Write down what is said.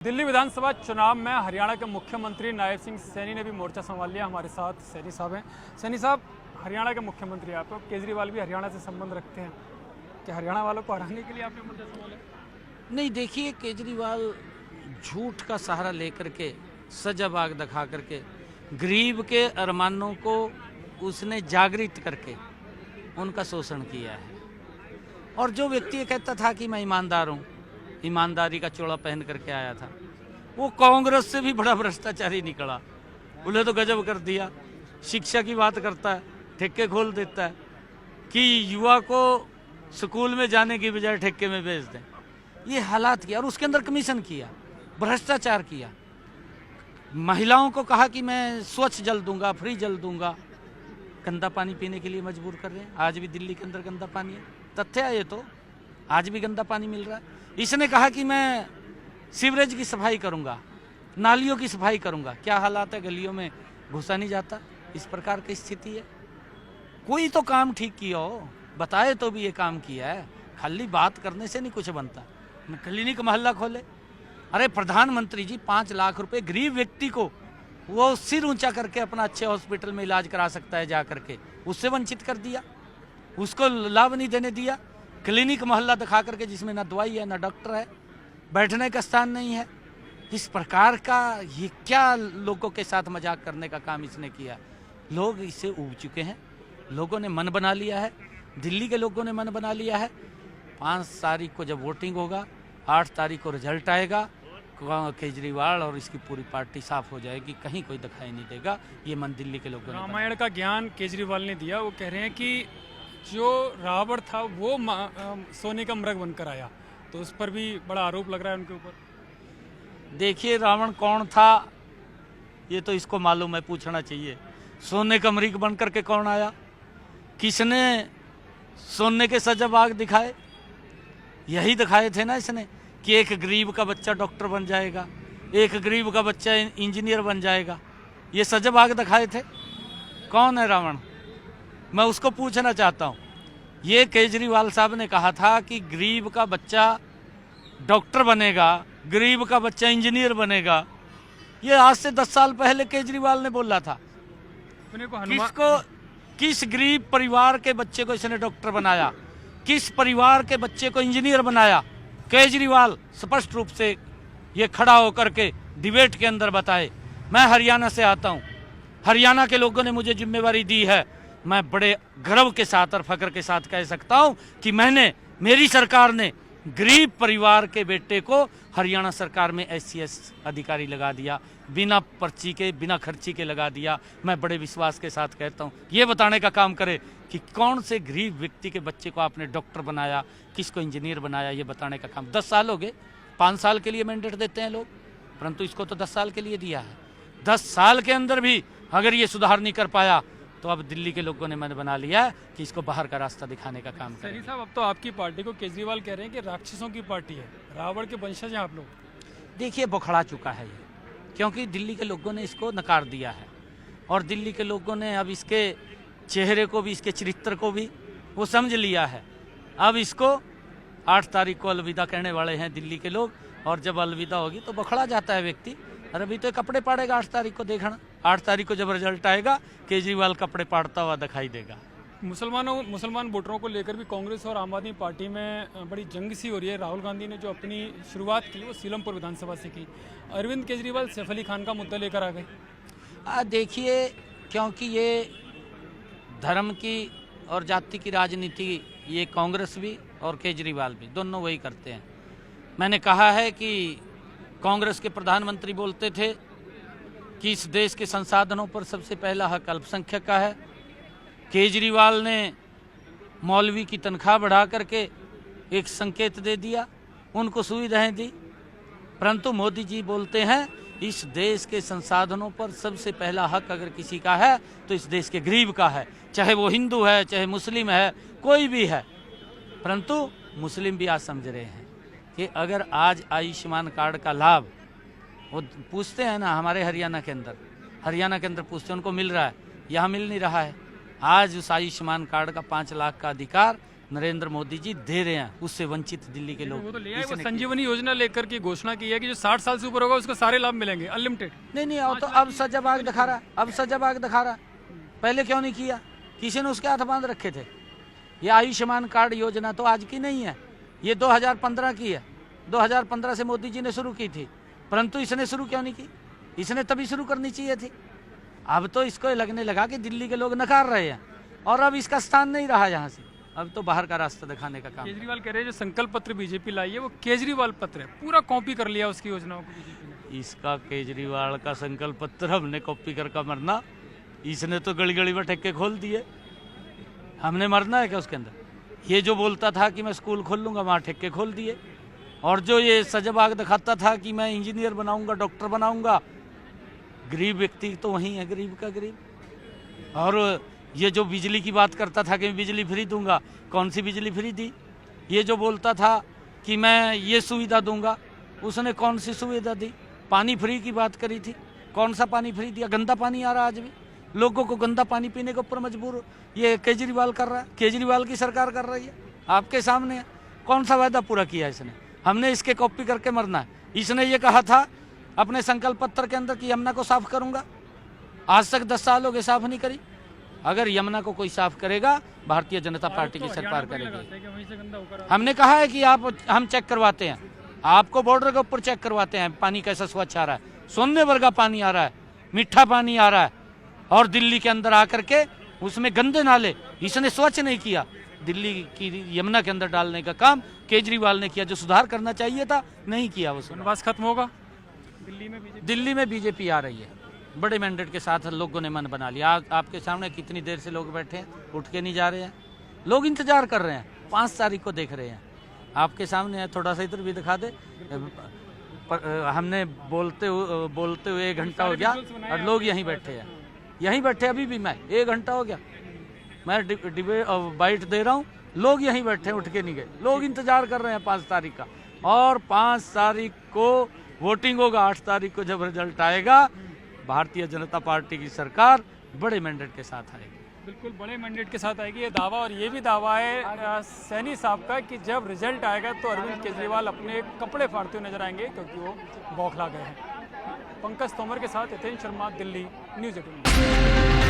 दिल्ली विधानसभा चुनाव में हरियाणा के मुख्यमंत्री नायब सिंह सैनी ने भी मोर्चा संभाल लिया। हमारे साथ सैनी साहब हैं। सैनी साहब, हरियाणा के मुख्यमंत्री आप, केजरीवाल भी हरियाणा से संबंध रखते हैं, कि हरियाणा वालों को हराने के लिए आपने मोर्चा संभाला? नहीं, देखिए, केजरीवाल झूठ का सहारा लेकर के, सजा बाग दिखा करके, गरीब के अरमानों को उसने जागृत करके उनका शोषण किया है। और जो व्यक्ति ये कहता था कि मैं ईमानदार हूँ, ईमानदारी का चोला पहन करके आया था, वो कांग्रेस से भी बड़ा भ्रष्टाचारी निकला। उन्हें तो गजब कर दिया। शिक्षा की बात करता है, ठेके खोल देता है कि युवा को स्कूल में जाने की बजाय ठेके में भेज दें। ये हालात किया और उसके अंदर कमीशन किया, भ्रष्टाचार किया। महिलाओं को कहा कि मैं स्वच्छ जल दूंगा, फ्री जल दूंगा। गंदा पानी पीने के लिए मजबूर कर रहे हैं। आज भी दिल्ली के अंदर गंदा पानी है, तथ्य है ये तो। आज भी गंदा पानी मिल रहा है। इसने कहा कि मैं सीवरेज की सफाई करूंगा, नालियों की सफाई करूंगा। क्या हालात है, गलियों में घुसा नहीं जाता। इस प्रकार की स्थिति है। कोई तो काम ठीक किया हो, बताए तो भी ये काम किया है। खाली बात करने से नहीं कुछ बनता। क्लिनिक मोहल्ला खोले। अरे प्रधानमंत्री जी 5 लाख रुपए गरीब व्यक्ति को, वो सिर ऊंचा करके अपना अच्छे हॉस्पिटल में इलाज करा सकता है जा करके, उससे वंचित कर दिया, उसको लाभ नहीं देने दिया। क्लिनिक मोहल्ला दिखा करके जिसमें ना दवाई है ना डॉक्टर है, बैठने का स्थान नहीं है। इस प्रकार का ये क्या लोगों के साथ मजाक करने का काम इसने किया। लोग इससे उब चुके हैं। लोगों ने मन बना लिया है, दिल्ली के लोगों ने मन बना लिया है। 5 तारीख को जब वोटिंग होगा, 8 तारीख को रिजल्ट आएगा, केजरीवाल और इसकी पूरी पार्टी साफ हो जाएगी। कहीं कोई दिखाई नहीं देगा। ये मन दिल्ली के लोगों ने। रामायण का ज्ञान केजरीवाल ने दिया। वो कह रहे हैं कि जो रावण था वो सोने का मृग बनकर आया, तो उस पर भी बड़ा आरोप लग रहा है उनके ऊपर। देखिए, रावण कौन था ये तो इसको मालूम है, पूछना चाहिए। सोने का मृग बन करके कौन आया? किसने सोने के सजा बाग दिखाए? यही दिखाए थे ना इसने कि एक गरीब का बच्चा डॉक्टर बन जाएगा, एक गरीब का बच्चा इंजीनियर बन जाएगा। ये सजा बाग दिखाए थे। कौन है रावण? मैं उसको पूछना चाहता हूँ। ये केजरीवाल साहब ने कहा था कि गरीब का बच्चा डॉक्टर बनेगा, गरीब का बच्चा इंजीनियर बनेगा। ये आज से 10 साल पहले केजरीवाल ने बोला था। किस गरीब परिवार के बच्चे को इसने डॉक्टर बनाया? किस परिवार के बच्चे को इंजीनियर बनाया? केजरीवाल स्पष्ट रूप से ये खड़ा होकर के डिबेट के अंदर बताए। मैं हरियाणा से आता हूँ, हरियाणा के लोगों ने मुझे जिम्मेवारी दी है। मैं बड़े गर्व के साथ और फख्र के साथ कह सकता हूं कि मेरी सरकार ने गरीब परिवार के बेटे को हरियाणा सरकार में SCS अधिकारी लगा दिया, बिना पर्ची के, बिना खर्ची के लगा दिया। मैं बड़े विश्वास के साथ कहता हूं। ये बताने का काम करे कि कौन से गरीब व्यक्ति के बच्चे को आपने डॉक्टर बनाया, किसको इंजीनियर बनाया। ये बताने का काम। 10 साल हो गए। 5 साल के लिए मैंडेट देते हैं लोग, परंतु इसको तो 10 साल के लिए दिया है। 10 साल के अंदर भी अगर ये सुधार नहीं कर पाया तो अब दिल्ली के लोगों ने मन बना लिया कि इसको बाहर का रास्ता दिखाने का काम करें। सैनी साहब, अब तो आपकी पार्टी को केजरीवाल कह रहे हैं कि राक्षसों की पार्टी है, रावण के वंशज हैं आप लोग। देखिए, बौखला चुका है ये, क्योंकि दिल्ली के लोगों ने इसको नकार दिया है और दिल्ली के लोगों ने अब इसके चेहरे को भी, इसके चरित्र को भी वो समझ लिया है। अब इसको 8 तारीख को अलविदा कहने वाले हैं दिल्ली के लोग, और जब अलविदा होगी तो बौखला जाता है व्यक्ति। और अभी तो कपड़े पाड़ेगा 8 तारीख को, देखना। 8 तारीख को जब रिजल्ट आएगा, केजरीवाल कपड़े पाड़ता हुआ दिखाई देगा। मुसलमान वोटरों को लेकर भी कांग्रेस और आम आदमी पार्टी में बड़ी जंग सी हो रही है। राहुल गांधी ने जो अपनी शुरुआत की वो सीलमपुर विधानसभा से की। अरविंद केजरीवाल सैफ अली खान का मुद्दा लेकर आ गए। देखिए, क्योंकि ये धर्म की और जाति की राजनीति ये कांग्रेस भी और केजरीवाल भी दोनों वही करते हैं। मैंने कहा है कि कांग्रेस के प्रधानमंत्री बोलते थे कि इस देश के संसाधनों पर सबसे पहला हक अल्पसंख्यक का है। केजरीवाल ने मौलवी की तनख्वाह बढ़ा करके एक संकेत दे दिया, उनको सुविधाएं दी। परंतु मोदी जी बोलते हैं इस देश के संसाधनों पर सबसे पहला हक अगर किसी का है तो इस देश के गरीब का है, चाहे वो हिंदू है, चाहे मुस्लिम है, कोई भी है। परंतु मुस्लिम भी आज समझ रहे हैं कि अगर आज आयुष्मान कार्ड का लाभ, वो पूछते हैं ना हमारे हरियाणा के अंदर पूछते हैं, उनको मिल रहा है, यहाँ मिल नहीं रहा है। आज उस आयुष्मान कार्ड का 5 लाख का अधिकार नरेंद्र मोदी जी दे रहे हैं, उससे वंचित दिल्ली के लोग। वो तो ले आए, वो इसने- संजीवनी योजना लेकर के घोषणा की है कि जो 60 साल से ऊपर होगा उसको सारे लाभ मिलेंगे, अनलिमिटेड। नहीं तो अब सजा बाग दिखा रहा, अब सजा बाग दिखा रहा। पहले क्यों नहीं किया? किसी ने उसके हाथ बांध रखे थे। ये आयुष्मान कार्ड योजना तो आज की नहीं है, ये 2015 की है। 2015 से मोदी जी ने शुरू की थी, परंतु इसने शुरू क्यों नहीं की? इसने तभी शुरू करनी चाहिए थी। अब तो इसको लगने लगा कि दिल्ली के लोग नकार रहे हैं और अब इसका स्थान नहीं रहा यहाँ से, अब तो बाहर का रास्ता दिखाने का काम। केजरीवाल कह रहे हैं जो संकल्प पत्र बीजेपी लाई है वो केजरीवाल पत्र है, पूरा कॉपी कर लिया उसकी योजनाओं को बीजेपी ने। इसका केजरीवाल का संकल्प पत्र हमने कॉपी करके मरना, इसने तो गली गली में ठेके खोल दिए। हमने मरना है क्या उसके अंदर? ये जो बोलता था कि मैं स्कूल खोल लूंगा, वहाँ ठेके खोल दिए। और जो ये सजबाग दिखाता था कि मैं इंजीनियर बनाऊंगा, डॉक्टर बनाऊंगा, गरीब व्यक्ति तो वही है, गरीब का गरीब। और ये जो बिजली की बात करता था कि मैं बिजली फ्री दूंगा, कौन सी बिजली फ्री दी? ये जो बोलता था कि मैं ये सुविधा दूंगा, उसने कौन सी सुविधा दी? पानी फ्री की बात करी थी, कौन सा पानी फ्री दिया? गंदा पानी आ रहा आज भी, लोगों को गंदा पानी पीने के ऊपर मजबूर ये केजरीवाल कर रहा है, केजरीवाल की सरकार कर रही है, आपके सामने है। कौन सा वायदा पूरा किया इसने? हमने इसके कॉपी करके मरना है। इसने ये कहा था अपने संकल्प पत्र के अंदर कि यमुना को साफ करूंगा, आज तक 10 साल हो गए साफ नहीं करी। अगर यमुना को कोई साफ करेगा, भारतीय जनता पार्टी की सरकार करेगी। हमने कहा है कि हम चेक करवाते हैं, आपको बॉर्डर के ऊपर चेक करवाते हैं, पानी कैसा स्वच्छ आ रहा है, सोने वर्गा पानी आ रहा है, मीठा पानी आ रहा है। और दिल्ली के अंदर आकर के उसमें गंदे नाले इसने स्वच्छ नहीं किया। दिल्ली की यमुना के अंदर डालने का काम केजरीवाल ने किया, जो सुधार करना चाहिए था नहीं किया। वो वनवास खत्म होगा दिल्ली में बीजेपी आ रही है, बड़े मैंडेट के साथ लोगों ने मन बना लिया। आपके सामने कितनी देर से लोग बैठे हैं, उठ के नहीं जा रहे हैं, लोग इंतजार कर रहे हैं, 5 तारीख को देख रहे हैं। आपके सामने है, थोड़ा सा इधर भी दिखा दे। हमने बोलते हुए 1 घंटा हो गया और लोग यहीं बैठे हैं, यहीं बैठे। अभी भी मैं 1 घंटा हो गया, मैं डिबेट बाइट दे रहा हूँ, लोग यहीं बैठे, उठ के नहीं गए। लोग इंतजार कर रहे हैं 5 तारीख का। और 5 तारीख को वोटिंग होगा, 8 तारीख को जब रिजल्ट आएगा, भारतीय जनता पार्टी की सरकार बड़े मैंडेट के साथ आएगी। बिल्कुल बड़े मैंडेट के साथ आएगी, ये दावा। और ये भी दावा है सैनी साहब का कि जब रिजल्ट आएगा तो अरविंद केजरीवाल अपने कपड़े फाड़ते हुए नजर आएंगे, क्योंकि वो बौखला गए हैं। पंकज तोमर के साथ हितेन शर्मा, दिल्ली, न्यूज़ 18।